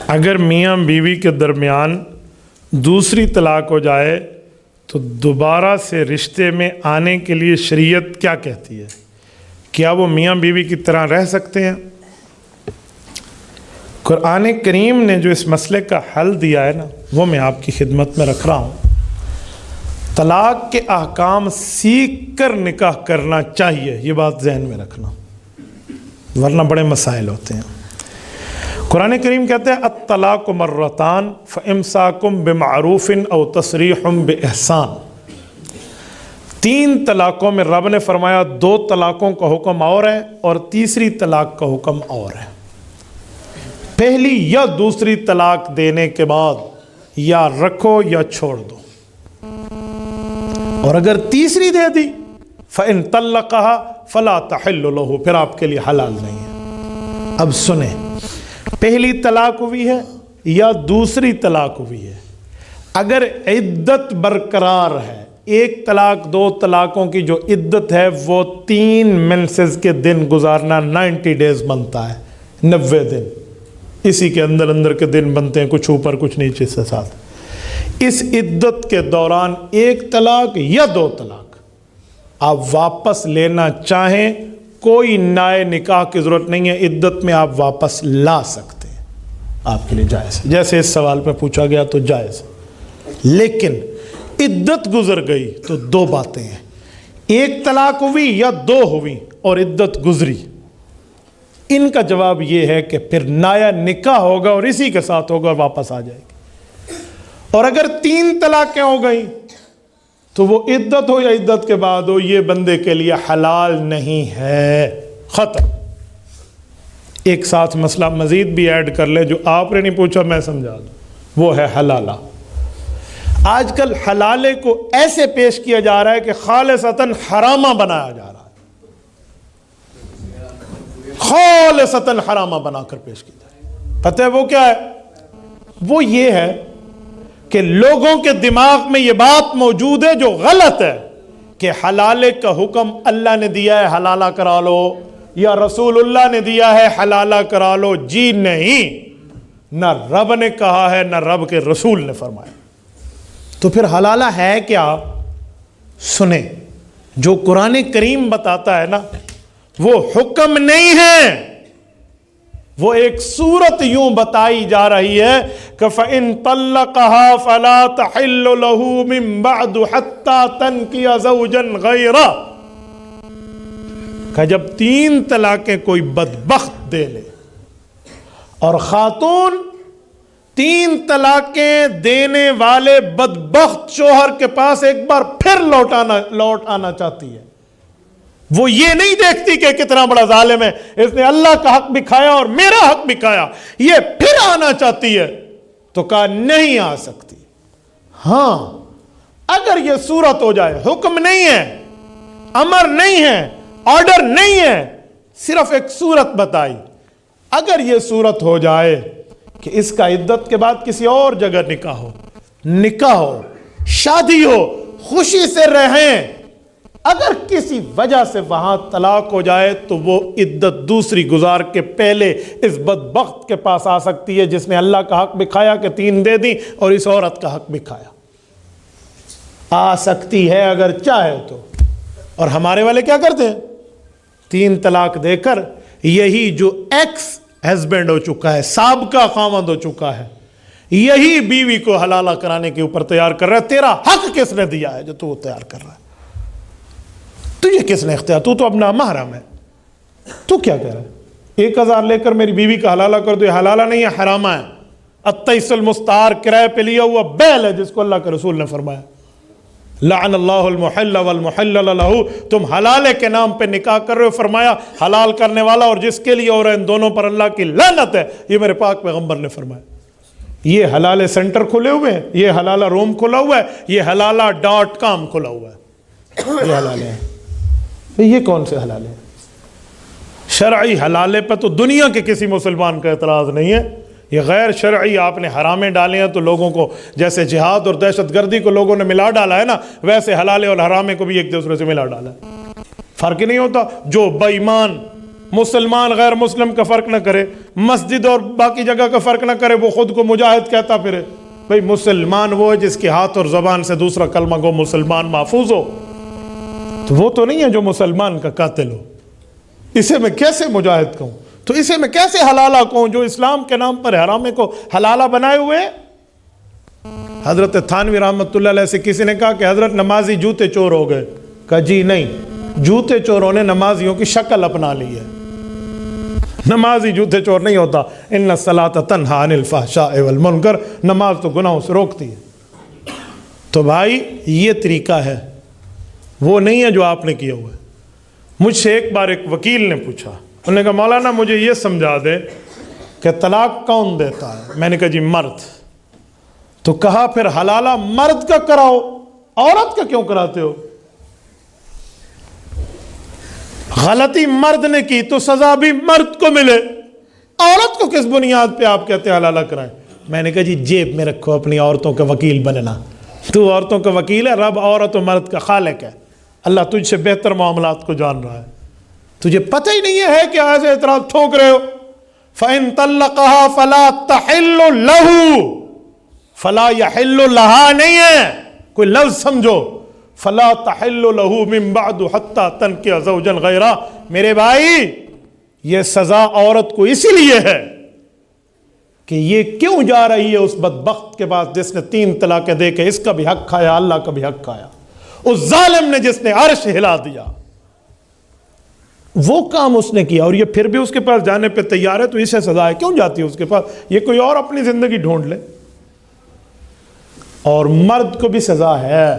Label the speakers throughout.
Speaker 1: اگر میاں بیوی کے درمیان دوسری طلاق ہو جائے تو دوبارہ سے رشتے میں آنے کے لیے شریعت کیا کہتی ہے؟ کیا وہ میاں بیوی کی طرح رہ سکتے ہیں؟ قرآن کریم نے جو اس مسئلے کا حل دیا ہے نا، وہ میں آپ کی خدمت میں رکھ رہا ہوں۔ طلاق کے احکام سیکھ کر نکاح کرنا چاہیے، یہ بات ذہن میں رکھنا، ورنہ بڑے مسائل ہوتے ہیں۔ قرآن کریم کہتے ہیں الطلاق مرتان فامساکم بمعروف او تسریح باحسان۔ 3 طلاقوں میں رب نے فرمایا 2 طلاقوں کا حکم اور ہے اور تیسری طلاق کا حکم اور ہے۔ پہلی یا دوسری طلاق دینے کے بعد یا رکھو یا چھوڑ دو، اور اگر تیسری دے دی فَإِن طَلَّقَهَا فَلَا تَحِلُّ لَهُ، پھر آپ کے لیے حلال نہیں ہے۔ اب سنیں، پہلی طلاق ہوئی ہے یا دوسری طلاق ہوئی ہے، اگر عدت برقرار ہے، 1 طلاق 2 طلاقوں کی جو عدت ہے وہ 3 منسز کے دن گزارنا 90 ڈیز بنتا ہے، 90 دن، اسی کے اندر اندر کے دن بنتے ہیں، کچھ اوپر کچھ نیچے سے ساتھ۔ اس عدت کے دوران 1 طلاق یا 2 طلاق آپ واپس لینا چاہیں، کوئی نئے نکاح کی ضرورت نہیں ہے، عدت میں آپ واپس لا سکتے ہیں، آپ کے لیے جائز ہے۔ جیسے اس سوال پہ پوچھا گیا تو جائز ہے، لیکن عدت گزر گئی تو 2 باتیں ہیں، 1 طلاق ہوئی یا 2 ہوئی اور عدت گزری، ان کا جواب یہ ہے کہ پھر نیا نکاح ہوگا اور اسی کے ساتھ ہوگا اور واپس آ جائے گی۔ اور اگر 3 طلاقیں ہو گئیں تو وہ عدت ہو یا عدت کے بعد ہو، یہ بندے کے لیے حلال نہیں ہے، ختم۔ ایک ساتھ مسئلہ مزید بھی ایڈ کر لے جو آپ نے نہیں پوچھا، میں سمجھا دوں، وہ ہے حلالہ۔ آج کل حلالے کو ایسے پیش کیا جا رہا ہے کہ خالصتاً حرامہ بنایا جا رہا ہے، خالصتاً حرامہ بنا کر پیش کیا جا رہا ہے۔ پتہ ہے وہ کیا ہے؟ وہ یہ ہے کہ لوگوں کے دماغ میں یہ بات موجود ہے جو غلط ہے کہ حلالے کا حکم اللہ نے دیا ہے حلالہ کرا لو، یا رسول اللہ نے دیا ہے حلالہ کرا لو۔ جی نہیں، نہ رب نے کہا ہے نہ رب کے رسول نے فرمایا۔ تو پھر حلالہ ہے کیا؟ سنیں، جو قرآن کریم بتاتا ہے نا وہ حکم نہیں ہے، وہ ایک صورت یوں بتائی جا رہی ہے کہ فَإِن طَلَّقَهَا فَلَا تَحِلُّ لَهُ مِن بَعْدُ حَتَّى تَنْكِحَ زَوْجًا غَيْرَهُ، کہ جب 3 طلاقیں کوئی بدبخت دے لے اور خاتون 3 طلاقیں دینے والے بدبخت شوہر کے پاس ایک بار پھر لوٹ آنا چاہتی ہے، وہ یہ نہیں دیکھتی کہ کتنا بڑا ظالم ہے، اس نے اللہ کا حق بھی کھایا اور میرا حق بھی کھایا، یہ پھر آنا چاہتی ہے، تو کہا نہیں آ سکتی۔ ہاں، اگر یہ صورت ہو جائے، حکم نہیں ہے، امر نہیں ہے، آرڈر نہیں ہے، صرف ایک صورت بتائی، اگر یہ صورت ہو جائے کہ اس کا عدت کے بعد کسی اور جگہ نکاح ہو، شادی ہو، خوشی سے رہیں، اگر کسی وجہ سے وہاں طلاق ہو جائے تو وہ عدت دوسری گزار کے پہلے اس بدبخت کے پاس آ سکتی ہے جس نے اللہ کا حق بھی کھایا کہ 3 دے دی اور اس عورت کا حق بھی کھایا، آ سکتی ہے اگر چاہے تو۔ اور ہمارے والے کیا کرتے ہیں؟ 3 طلاق دے کر یہی جو ایکس ہسبینڈ ہو چکا ہے، سابقہ خاوند ہو چکا ہے، یہی بیوی کو حلالہ کرانے کے اوپر تیار کر رہا ہے۔ تیرا حق کس نے دیا ہے جو تو تیار کر رہا ہے؟ تجھے کس نے اختیار؟ تو اپنا محرم ہے، تو کیا کہہ رہا ہے 1000 لے کر میری بیوی کا حلالہ کر دو؟ یہ حلالہ نہیں ہے، حرامہ ہے۔ التیس المستعار، کرائے پہ لیا ہوا بیل ہے جس کو اللہ کے رسول نے فرمایا لعن اللہ المحل والمحلل لہ، تم حلالے کے نام پہ نکاح کر رہے ہو، فرمایا حلال کرنے والا اور جس کے لیے ہو رہا ہے ان دونوں پر اللہ کی لعنت ہے، یہ میرے پاک پیغمبر نے فرمایا۔ یہ حلالے سینٹر کھلے ہوئے ہیں، یہ حلالہ روم کھلا ہوا ہے، یہ حلالہ.com کھلا ہوا ہے، یہ حلالے ہیں۔ یہ کون سے حلالے ہیں؟ شرعی حلالے پہ تو دنیا کے کسی مسلمان کا اعتراض نہیں ہے، یہ غیر شرعی آپ نے حرامیں ڈالے ہیں تو لوگوں کو جیسے جہاد اور دہشت گردی کو لوگوں نے ملا ڈالا ہے نا، ویسے حلالے اور حرامے کو بھی ایک دوسرے سے ملا ڈالا ہے۔ فرق نہیں ہوتا، جو بے ایمان مسلمان غیر مسلم کا فرق نہ کرے, مسجد اور باقی جگہ کا فرق نہ کرے, وہ خود کو مجاہد کہتا پھرے. بھئی مسلمان وہ ہے جس کے ہاتھ اور زبان سے دوسرا کلمہ گو مسلمان محفوظ ہو. تو وہ تو نہیں ہے جو مسلمان کا قاتل ہو. اسے میں کیسے مجاہد کہوں؟ تو اسے میں کیسے حلالہ کہوں جو اسلام کے نام پر حرامے کو حلالہ بنائے ہوئے؟ حضرت تھانوی رحمت اللہ علیہ سے کسی نے کہا کہ حضرت نمازی جوتے چور ہو گئے. کہا جی نہیں, جوتے چوروں نے نمازیوں کی شکل اپنا لی ہے. نمازی جوتے چور نہیں ہوتا. ان الصلاۃ تنہی عن الفحشاء والمنکر, نماز تو گناہوں سے روکتی ہے. تو بھائی یہ طریقہ ہے, وہ نہیں ہے جو آپ نے کیا ہوا ہے. مجھ سے ایک بار ایک وکیل نے پوچھا, انہوں نے کہا مولانا مجھے یہ سمجھا دے کہ طلاق کون دیتا ہے. میں نے کہا جی مرد. تو کہا پھر حلالہ مرد کا کراؤ, عورت کا کیوں کراتے ہو؟ غلطی مرد نے کی تو سزا بھی مرد کو ملے, عورت کو کس بنیاد پہ آپ کہتے ہیں حلالہ کرائیں؟ میں نے کہا جی جیب میں رکھو اپنی عورتوں کا وکیل بننا. تو عورتوں کا وکیل ہے, رب عورت و مرد کا خالق ہے. اللہ تجھ سے بہتر معاملات کو جان رہا ہے. تجھے پتہ ہی نہیں ہے کہ ایسے اعتراض ٹھوک رہے ہو. فَإِن طَلَّقَهَا فَلَا تَحِلُّ لَهُ, فَلَا يَحِلُّ لَهَا نہیں ہے, کوئی لفظ سمجھو. فَلَا تَحِلُّ لَهُ مِن بَعْدُ حَتَّى تَنْكِحَ زَوْجًا غَيْرَهُ. میرے بھائی یہ سزا عورت کو اسی لیے ہے کہ یہ کیوں جا رہی ہے اس بدبخت کے پاس جس نے 3 طلاقیں دے کے اس کا بھی حق کھایا, اللہ کا بھی حق کھایا, اس ظالم نے جس نے عرش ہلا دیا. وہ کام اس نے کیا اور یہ پھر بھی اس کے پاس جانے پہ تیار ہے. تو اسے سزا ہے, کیوں جاتی ہے اس کے پاس؟ یہ کوئی اور اپنی زندگی ڈھونڈ لے. اور مرد کو بھی سزا ہے,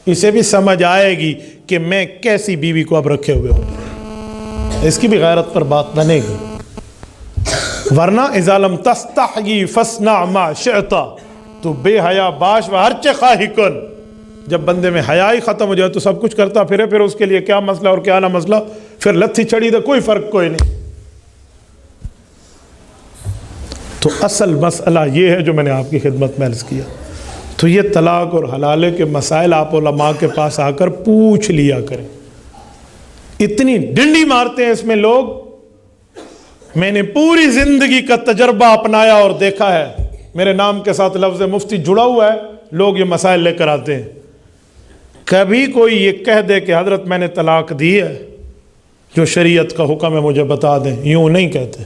Speaker 1: اسے بھی سمجھ آئے گی کہ میں کیسی بیوی کو اب رکھے ہوئے ہوں, اس کی بھی غیرت پر بات بنے گی. ورنہ اذا لم تستحیی فاصنع ما شئت, تو بے حیا باش و ہرچے خواہی کن. جب بندے میں حیا ہی ختم ہو جائے تو سب کچھ کرتا پھرے, پھر اس کے لیے کیا مسئلہ اور کیا نہ مسئلہ, پھر لتھی چھڑی تو کوئی فرق کوئی نہیں. تو اصل مسئلہ یہ ہے جو میں نے آپ کی خدمت میں عرض کیا. تو یہ طلاق اور حلالے کے مسائل آپ علماء کے پاس آ کر پوچھ لیا کریں. اتنی ڈنڈی مارتے ہیں اس میں لوگ. میں نے پوری زندگی کا تجربہ اپنایا اور دیکھا ہے, میرے نام کے ساتھ لفظ مفتی جڑا ہوا ہے, لوگ یہ مسائل لے کر آتے ہیں. کبھی کوئی یہ کہہ دے کہ حضرت میں نے طلاق دی ہے, جو شریعت کا حکم ہے مجھے بتا دیں, یوں نہیں کہتے,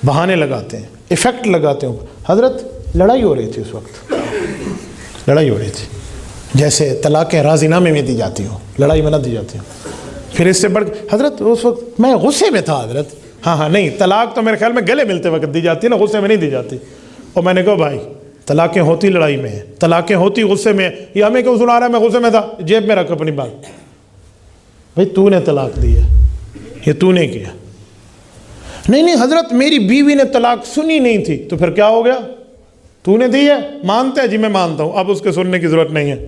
Speaker 1: بہانے لگاتے ہیں, ایفیکٹ لگاتے ہیں. حضرت لڑائی ہو رہی تھی اس وقت, لڑائی ہو رہی تھی, جیسے طلاقیں راضی نامے میں دی جاتی ہوں, لڑائی میں نہ دی جاتی ہوں. پھر اس سے بڑھ حضرت اس وقت میں غصے میں تھا. حضرت ہاں نہیں, طلاق تو میرے خیال میں گلے ملتے وقت دی جاتی ہے نا, غصے میں نہیں دی جاتی. اور میں نے کہا بھائی طلاقیں ہوتی لڑائی میں ہیں, طلاقیں ہوتی غصے میں, یہ ہمیں کیوں سنا رہا ہے؟ میں غصے میں تھا, جیب میں رکھ اپنی بات. بھائی تو نے طلاق دی ہے, یہ تو نے کیا. نہیں حضرت میری بیوی نے طلاق سنی نہیں تھی. تو پھر کیا ہو گیا؟ تو نے دی ہے, مانتا ہے؟ جی میں مانتا ہوں, اب اس کے سننے کی ضرورت نہیں ہے.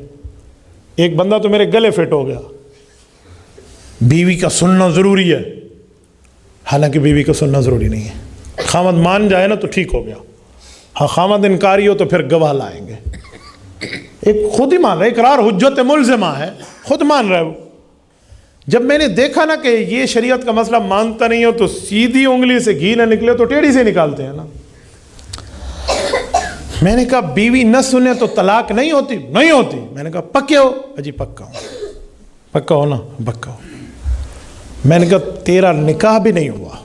Speaker 1: ایک بندہ تو میرے گلے فٹ ہو گیا. بیوی کا سننا ضروری ہے, حالانکہ بیوی کا سننا ضروری نہیں ہے. خامد مان جائے نا تو ٹھیک ہو گیا. ہاں خامد انکاری ہو تو پھر گواہ لائیں گے. ایک خود ہی مان رہا ہے, اقرار حجت ملزمہ ہے, خود مان رہا ہے وہ. جب میں نے دیکھا نا کہ یہ شریعت کا مسئلہ مانتا نہیں ہو تو سیدھی انگلی سے گھی نہ نکلے تو ٹیڑھی سے نکالتے ہیں نا. میں نے کہا بیوی نہ سنے تو طلاق نہیں ہوتی؟ نہیں ہوتی. میں نے کہا پکے ہو؟ اجی پکا ہوں. پکا ہو نا؟ پکا ہو. میں نے کہا تیرا نکاح بھی نہیں ہوا.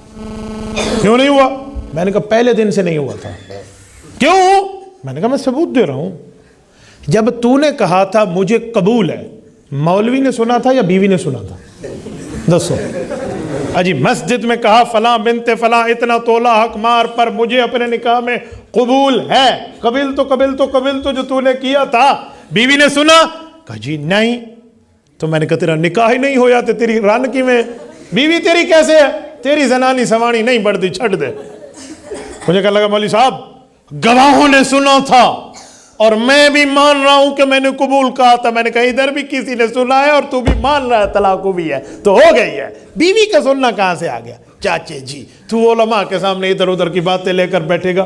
Speaker 1: کیوں نہیں ہوا؟ میں نے کہا پہلے دن سے نہیں ہوا تھا. کیوں؟ میں نے کہا میں ثبوت دے رہا ہوں. جب تو نے کہا تھا مجھے قبول ہے, مولوی نے سنا تھا یا بیوی نے سنا تھا؟ دسو. اجی مسجد میں کہا فلاں بنت فلاں اتنا تولہ حق مار پر مجھے اپنے نکاح میں قبول ہے. قبل تو جو تو نے کیا تھا. بیوی نے سنا؟ کہا جی نہیں. تو میں نے کہا تیرا نکاح ہی نہیں ہویا تو تیری رن کی میں بیوی تیری کیسے ہے؟ تیری زنانی سوانی نہیں بڑھتی, چھٹ دے. مجھے کہا لگا مولوی صاحب گواہوں نے سنا تھا اور میں بھی مان رہا ہوں کہ میں نے قبول کہا تھا. میں نے کہا ادھر بھی کسی نے سنا ہے اور تو بھی مان رہا ہے, طلاق بھی ہے تو ہو گئی ہے. بیوی کا سننا کہاں سے آ گیا؟ چاچے جی تو علماء کے سامنے ادھر ادھر کی باتیں لے کر بیٹھے گا.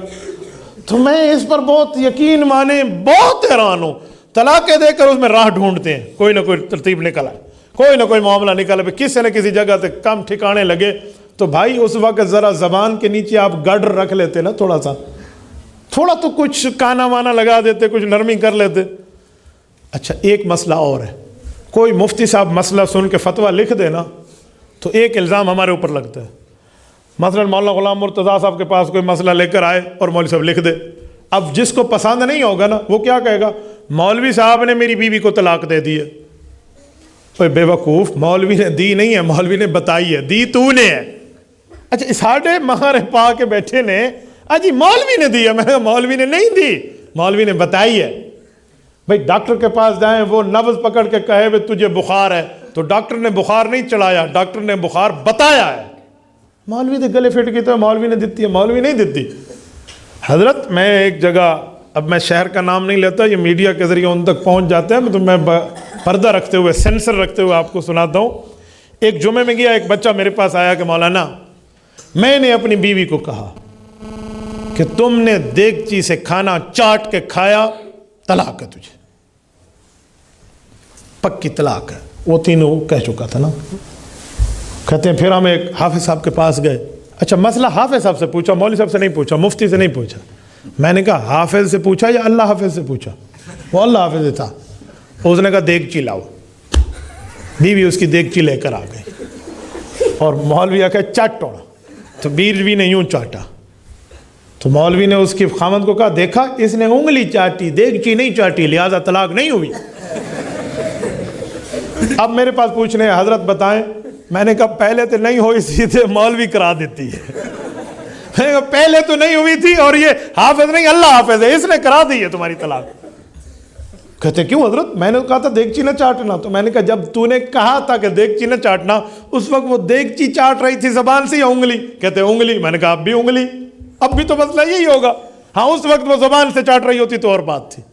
Speaker 1: تو میں اس پر بہت یقین مانے بہت حیران ہوں. طلاقیں دے کر اس میں راہ ڈھونڈتے ہیں, کوئی نہ کوئی ترتیب نکل آئے, کوئی نہ کوئی معاملہ نکل آئے, کسی نہ کسی جگہ سے کم ٹھکانے لگے تو بھائی اس وقت ذرا زبان کے نیچے آپ گڈر رکھ لیتے نا، تھوڑا سا، تھوڑا تو کچھ کانا وانا لگا دیتے، کچھ نرمی کر لیتے. اچھا ایک مسئلہ اور ہے، کوئی مفتی صاحب مسئلہ سن کے فتویٰ لکھ دے نا تو ایک الزام ہمارے اوپر لگتا ہے. مثلا مولانا غلام مرتضیٰ صاحب کے پاس کوئی مسئلہ لے کر آئے اور مولوی صاحب لکھ دے. اب جس کو پسند نہیں ہوگا نا وہ کیا کہے گا، مولوی صاحب نے میری بیوی کو طلاق دے دی ہے. اوے بے وقوف، مولوی نے دی نہیں ہے، مولوی نے بتائی ہے، دی تو نے ہے. اچھا ساڑھے مہارے پا کے بیٹھے نے جی مولوی نے دی ہے. میں نے کہا مولوی نے نہیں دی، مولوی نے بتائی ہے. بھائی ڈاکٹر کے پاس جائیں، وہ نبض پکڑ کے کہے وہ تجھے بخار ہے، تو ڈاکٹر نے بخار نہیں چڑھایا، ڈاکٹر نے بخار بتایا ہے. مولوی نے گلے فٹ کی تو مولوی نے دیتی ہے، مولوی نہیں دیتی. حضرت میں ایک جگہ، اب میں شہر کا نام نہیں لیتا، یہ میڈیا کے ذریعے ان تک پہنچ جاتے ہیں، تو میں پردہ رکھتے ہوئے، سینسر رکھتے ہوئے آپ کو سناتا ہوں. ایک جمعے میں گیا، ایک بچہ میرے پاس آیا کہ مولانا میں نے اپنی بیوی کو کہا کہ تم نے دیگچی سے کھانا چاٹ کے کھایا، طلاق ہے تجھے، پکی طلاق ہے. وہ تینوں کہہ چکا تھا نا. کہتے ہیں پھر ہم ایک حافظ صاحب کے پاس گئے. اچھا مسئلہ حافظ صاحب سے پوچھا، مولوی صاحب سے نہیں پوچھا، مفتی سے نہیں پوچھا. میں نے کہا حافظ سے پوچھا یا اللہ حافظ سے پوچھا؟ وہ اللہ حافظ تھا. اس نے کہا دیگچی لاؤ. بیوی اس کی دیگچی لے کر آ گئی اور مولوی آ کے چاٹو، تو بیوی نے یوں چاٹا. تو مولوی نے اس کی خامد کو کہا دیکھا اس نے انگلی چاٹی، دیگچی نہیں چاٹی، لہذا طلاق نہیں ہوئی. اب میرے پاس پوچھنے ہیں حضرت بتائیں. میں نے کہا پہلے تو نہیں ہوئی تھی تو مولوی کرا دیتی ہے. میں نے کہا پہلے تو نہیں ہوئی تھی اور یہ حافظ نہیں اللہ حافظ ہے، اس نے کرا دی ہے تمہاری طلاق. کہتے کیوں حضرت؟ میں نے کہا تھا دیگچی نہ چاٹنا. تو میں نے کہا جب تو نے کہا تھا کہ دیگچی نہ چاٹنا، اس وقت وہ دیگچی چاٹ رہی تھی زبان سے یا انگلی؟ کہتے انگلی. میں نے کہا اب بھی انگلی، اب بھی تو مسئلہ یہی ہوگا. ہاں اس وقت وہ زبان سے چاٹ رہی ہوتی تو اور بات تھی.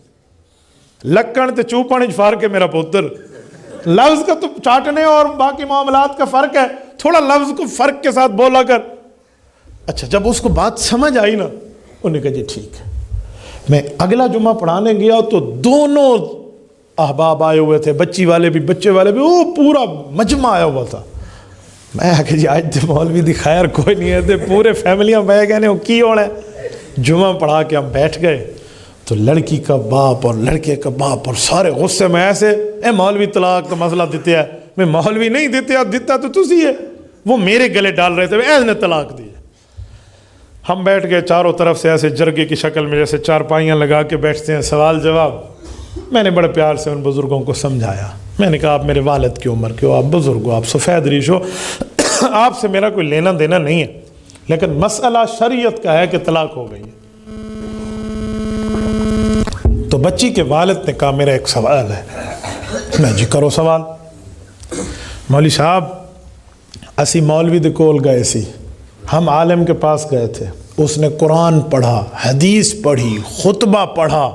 Speaker 1: لکڑ تے چوپن فار کے میرا پتر، لفظ کا تو چاٹنے اور باقی معاملات کا فرق ہے، تھوڑا لفظ کو فرق کے ساتھ بولا کر. اچھا جب اس کو بات سمجھ آئی نا، انہوں نے کہا جی ٹھیک ہے. میں اگلا جمعہ پڑھانے گیا تو دونوں احباب آئے ہوئے تھے، بچی والے بھی بچے والے بھی، وہ پورا مجمع آیا ہوا تھا. میں کہ جی آج تو مولوی دی خیر کوئی نہیں ہے، تے پورے فیملیاں بہ گئے نے، وہ کی ہونا ہے. جمعہ پڑھا کے ہم بیٹھ گئے تو لڑکی کا باپ اور لڑکے کا باپ اور سارے غصے میں ایسے، اے مولوی طلاق تو مسئلہ دیتے ہے. میں مولوی نہیں دیتے، دیتا تو تسی ہے. وہ میرے گلے ڈال رہے تھے، ایس نے طلاق دی. ہم بیٹھ گئے چاروں طرف سے ایسے جرگے کی شکل میں، جیسے چارپائیاں لگا کے بیٹھتے ہیں، سوال جواب. میں نے بڑے پیار سے ان بزرگوں کو سمجھایا. میں نے کہا آپ میرے والد کی عمر کے ہو، آپ بزرگ ہو، آپ سفید ریش ہو، آپ سے میرا کوئی لینا دینا نہیں ہے، لیکن مسئلہ شریعت کا ہے کہ طلاق ہو گئی ہے. تو بچی کے والد نے کہا میرا ایک سوال ہے. میں جی کرو سوال. مولوی صاحب اسی مولوی دے کول گئے سی، ہم عالم کے پاس گئے تھے، اس نے قرآن پڑھا، حدیث پڑھی، خطبہ پڑھا،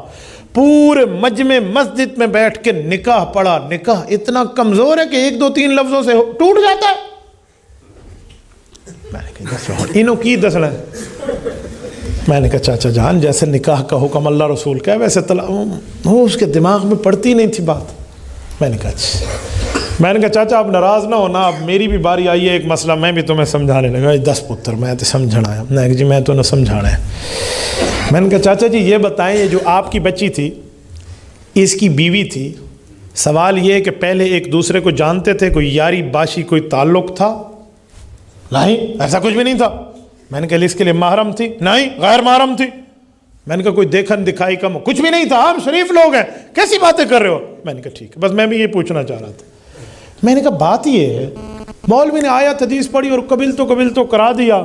Speaker 1: پورے مجمع مسجد میں بیٹھ کے نکاح پڑھا. نکاح اتنا کمزور ہے کہ 1 2 3 لفظوں سے ٹوٹ جاتا ہے. میں نے کہا انہوں کی دسنا ہے. میں نے کہا چاچا جان جیسے نکاح کا حکم اللہ رسول کا ہے ویسے طلاق، وہ اس کے دماغ میں پڑتی نہیں تھی بات. میں نے کہا چاچا آپ ناراض نہ ہونا، اب میری بھی باری آئی ہے ایک مسئلہ میں بھی تمہیں سمجھانے لگا. 10 پتر میں تو سمجھنا ہے. میں جی میں تو نہ سمجھانا ہے. میں نے کہا چاچا جی یہ بتائیں، یہ جو آپ کی بچی تھی اس کی بیوی تھی، سوال یہ ہے کہ پہلے ایک دوسرے کو جانتے تھے، کوئی یاری باشی کوئی تعلق تھا؟ نہیں ایسا کچھ بھی نہیں تھا. میں نے کہا اس کے لیے محرم تھی؟ نہیں غیر محرم تھی. میں نے کہا کوئی دیکھن دکھائی کم؟ کچھ بھی نہیں تھا. آپ شریف لوگ ہیں، کیسی باتیں کر رہے ہو؟ میں نے کہا ٹھیک ہے، بس میں بھی یہ پوچھنا چاہ رہا تھا. میں نے کہا بات یہ ہے مولوی نے آیت حدیث پڑھی اور قبل تو کرا دیا.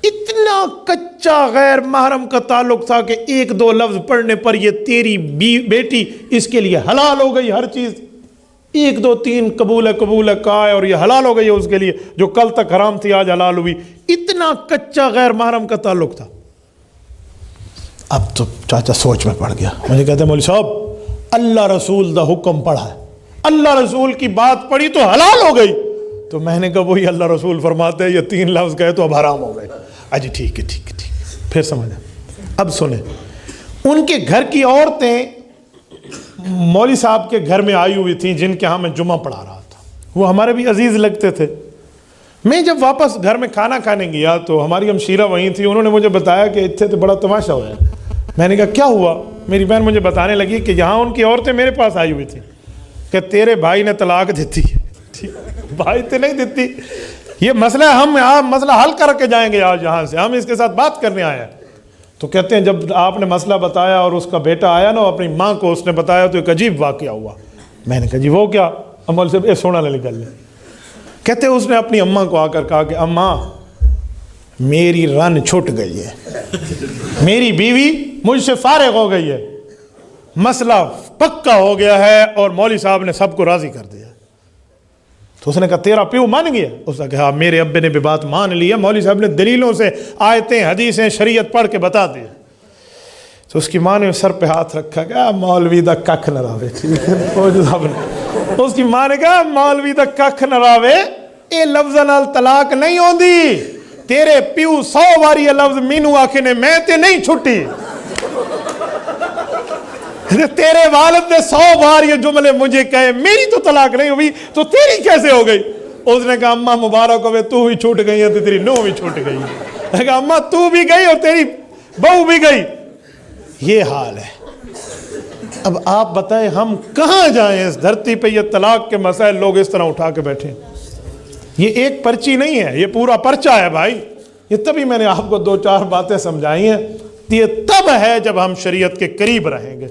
Speaker 1: اتنا کچا غیر محرم کا تعلق تھا کہ 1 2 لفظ پڑھنے پر یہ تیری بیٹی اس کے لیے حلال ہو گئی. ہر چیز 1 2 3 قبول ہے کہا ہے اور یہ حلال ہو گئی ہے اس کے لیے، جو کل تک حرام تھی آج حلال ہوئی. اتنا کچا غیر محرم کا تعلق تھا. اب تو چاچا سوچ میں پڑ گیا. مجھے کہتے ہیں مولوی صاحب اللہ رسول دا حکم پڑھا ہے، اللہ رسول کی بات پڑھی تو حلال ہو گئی. تو میں نے کہا وہی اللہ رسول فرماتے ہیں یہ 3 لفظ کہے تو اب حرام ہو گئے. اجی ٹھیک ہے. پھر سمجھا. اب سنیں، ان کے گھر کی عورتیں مولوی صاحب کے گھر میں آئی ہوئی تھیں جن کے ہاں میں جمعہ پڑھا رہا تھا. وہ ہمارے بھی عزیز لگتے تھے. میں جب واپس گھر میں کھانا کھانے گیا تو ہماری ہمشیرہ وہیں تھی، انہوں نے مجھے بتایا کہ اتنے تو بڑا تماشا ہوا ہے۔ میں نے کہا کیا ہوا؟ میری بہن مجھے بتانے لگی کہ یہاں ان کی عورتیں میرے پاس آئی ہوئی تھی کہ تیرے بھائی نے طلاق دیتی ہے۔ بھائی تو نہیں دیتی، یہ مسئلہ ہم مسئلہ حل کر کے جائیں گے آج یہاں سے، ہم اس کے ساتھ بات کرنے آئے ہیں۔ تو کہتے ہیں جب آپ نے مسئلہ بتایا اور اس کا بیٹا آیا نا، اپنی ماں کو اس نے بتایا تو ایک عجیب واقعہ ہوا۔ میں نے کہا جی وہ کیا؟ امول سے سونا لے نکل لے۔ کہتے اس نے اپنی اماں کو آ کر کہا کہ اماں میری رن چھٹ گئی ہے، میری بیوی مجھ سے فارغ ہو گئی ہے، مسئلہ پکا ہو گیا ہے اور مولوی صاحب نے سب کو راضی کر دیا۔ تو اس نے کہا تیرا پیو مان گیا؟ اس نے کہا میرے ابے نے بھی بات مان لی ہے، مولوی صاحب نے دلیلوں سے آیتیں حدیثیں شریعت پڑھ کے بتا دی۔ تو اس کی ماں نے سر پہ ہاتھ رکھا کہ مولوی دا ککھ نہ راوے۔ اس کی ماں نے کہا مولوی دا ککھ نہ راوے، اے لفظ نال طلاق نہیں ہوندی، تیرے پیو 100 باری یہ لفظ مینو آکھے نے میں تے نہیں چھٹی، تیرے والد نے 100 بار یہ جملے مجھے کہے، میری تو طلاق نہیں ہوئی تو تیری کیسے ہو گئی؟ اس نے کہا اماں مبارک ہوئے، تو بھی چھوٹ گئی ہے تو تیری نو بھی چھوٹ گئی ہے۔ میں نے کہا اماں تو بھی گئی اور تیری بہو بھی گئی۔ یہ حال ہے۔ اب آپ بتائیں ہم کہاں جائیں؟ اس دھرتی پہ یہ طلاق کے مسائل لوگ اس طرح اٹھا کے بیٹھے ہیں۔ یہ ایک پرچی نہیں ہے، یہ پورا پرچہ ہے بھائی۔ یہ تبھی میں نے آپ کو 2-4 باتیں سمجھائی ہیں، یہ تب ہے جب ہم شریعت کے قریب رہیں گے۔